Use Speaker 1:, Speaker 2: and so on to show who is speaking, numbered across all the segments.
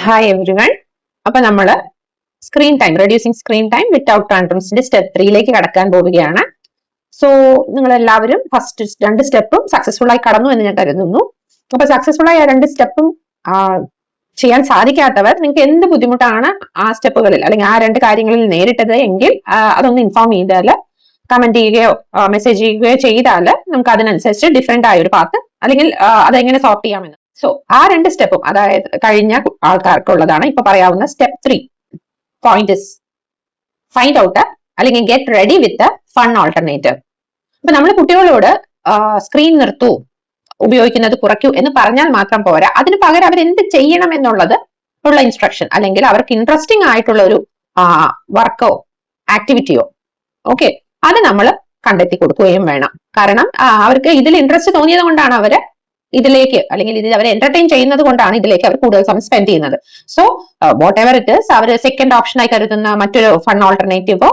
Speaker 1: Hi everyone. അപ്പൊ നമ്മള് reducing screen time without ടാൻട്രംസിന്റെ സ്റ്റെപ്പ് 3ലേക്ക് കടക്കാൻ പോവുകയാണ്. സോ നിങ്ങൾ എല്ലാവരും ഫസ്റ്റ് 2 സ്റ്റെപ്പും സക്സസ്ഫുൾ ആയി കടന്നു എന്ന് ഞാൻ കരുതുന്നു. അപ്പൊ സക്സസ്ഫുൾ ആയി ആ 2 സ്റ്റെപ്പും ചെയ്യാൻ സാധിക്കാത്തവർ നിങ്ങൾക്ക് എന്ത് ബുദ്ധിമുട്ടാണ് ആ സ്റ്റെപ്പുകളിൽ അല്ലെങ്കിൽ ആ 2 കാര്യങ്ങളിൽ നേരിട്ടത് എങ്കിൽ അതൊന്ന് ഇൻഫോം ചെയ്താൽ, കമന്റ് ചെയ്യുകയോ മെസ്സേജ് ചെയ്യുകയോ ചെയ്താൽ നമുക്ക് അതിനനുസരിച്ച് ഡിഫറെന്റ് ആയ ഒരു പാത്ത് അല്ലെങ്കിൽ അതെങ്ങനെ സോർട്ട് ചെയ്യാമെന്ന്. സോ ആ 2 സ്റ്റെപ്പും അതായത് കഴിഞ്ഞ ആൾക്കാർക്കുള്ളതാണ്. ഇപ്പൊ പറയാവുന്ന step 3 point is find out അല്ലെങ്കിൽ get ready with fun alternative. അപ്പൊ നമ്മൾ കുട്ടികളോട് സ്ക്രീൻ നിർത്തൂ, ഉപയോഗിക്കുന്നത് കുറയ്ക്കൂ എന്ന് പറഞ്ഞാൽ മാത്രം പോരാ, അതിന് പകരം അവർ എന്ത് ചെയ്യണം എന്നുള്ളത് ഉള്ള ഇൻസ്ട്രക്ഷൻ അല്ലെങ്കിൽ അവർക്ക് ഇൻട്രസ്റ്റിംഗ് ആയിട്ടുള്ള ഒരു വർക്കോ ആക്ടിവിറ്റിയോ ഓക്കെ അത് നമ്മൾ കണ്ടെത്തി കൊടുക്കുകയും വേണം. കാരണം അവർക്ക് ഇതിൽ ഇൻട്രസ്റ്റ് തോന്നിയത് കൊണ്ടാണ് അവര് ഇതിലേക്ക് അല്ലെങ്കിൽ ഇതിൽ അവർ എന്റർടൈൻ ചെയ്യുന്നത് കൊണ്ടാണ് ഇതിലേക്ക് അവർ കൂടുതൽ സമയം സ്പെൻഡ് ചെയ്യുന്നത്. So whatever it is, അവർ സെക്കൻഡ് ഓപ്ഷനായി കരുതുന്ന മറ്റൊരു ഫൺ ഓൾട്ടർനേറ്റീവോ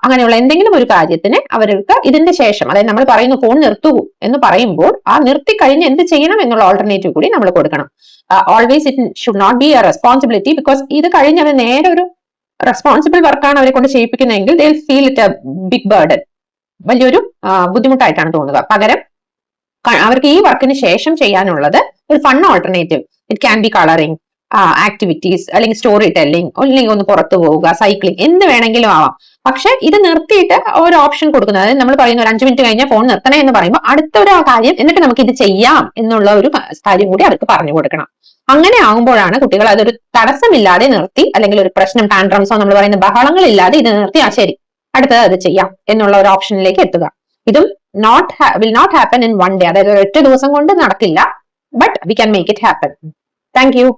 Speaker 1: അങ്ങനെയുള്ള എന്തെങ്കിലും ഒരു കാര്യത്തിന് അവർക്ക് ഇതിന്റെ ശേഷം, അതായത് നമ്മൾ പറയുന്നു ഫോൺ നിർത്തൂ എന്ന് പറയുമ്പോൾ ആ നിർത്തി കഴിഞ്ഞ് എന്ത് ചെയ്യണം എന്നുള്ള ഓൾട്ടർനേറ്റീവ് കൂടി നമ്മൾ കൊടുക്കണം. Always it should not be a responsibility, because ഇത് കഴിഞ്ഞ് അവർ നേരെ ഒരു റെസ്പോൺസിബിൾ വർക്കാണ് അവരെ കൊണ്ട് ചെയ്യിപ്പിക്കുന്നതെങ്കിൽ they feel it a big burden, വലിയൊരു ബുദ്ധിമുട്ടായിട്ടാണ് തോന്നുക. പകരം അവർക്ക് ഈ വർക്കിന് ശേഷം ചെയ്യാനുള്ളത് ഒരു fun alternative. It can be colouring activities, അല്ലെങ്കിൽ സ്റ്റോറി ടെല്ലിംഗ്, അല്ലെങ്കിൽ ഒന്ന് പുറത്തു പോവുക, സൈക്ലിംഗ്, എന്ത് വേണമെങ്കിലും ആവാം. പക്ഷെ ഇത് നിർത്തിയിട്ട് ഒരു ഓപ്ഷൻ കൊടുക്കുന്നത്, അതായത് നമ്മൾ പറയുന്ന ഒരു 5 മിനിറ്റ് കഴിഞ്ഞാൽ ഫോൺ നിർത്തണേ എന്ന് പറയുമ്പോൾ അടുത്ത ഒരു കാര്യം എന്നിട്ട് നമുക്ക് ഇത് ചെയ്യാം എന്നുള്ള ഒരു കാര്യം കൂടി അവർക്ക് പറഞ്ഞു കൊടുക്കണം. അങ്ങനെ ആകുമ്പോഴാണ് കുട്ടികൾ അതൊരു തടസ്സമില്ലാതെ നിർത്തി, അല്ലെങ്കിൽ ഒരു പ്രശ്നം ടാൻട്രംസോ നമ്മൾ പറയുന്ന ബഹളങ്ങളില്ലാതെ ഇത് നിർത്തി ശരി അടുത്തത് അത് ചെയ്യാം എന്നുള്ള ഒരു ഓപ്ഷനിലേക്ക് എത്തുക. ഇതും will not happen in one day. അതായത് ഒറ്റ ദിവസം കൊണ്ട് നടക്കില്ല, but we can make it happen. Thank you.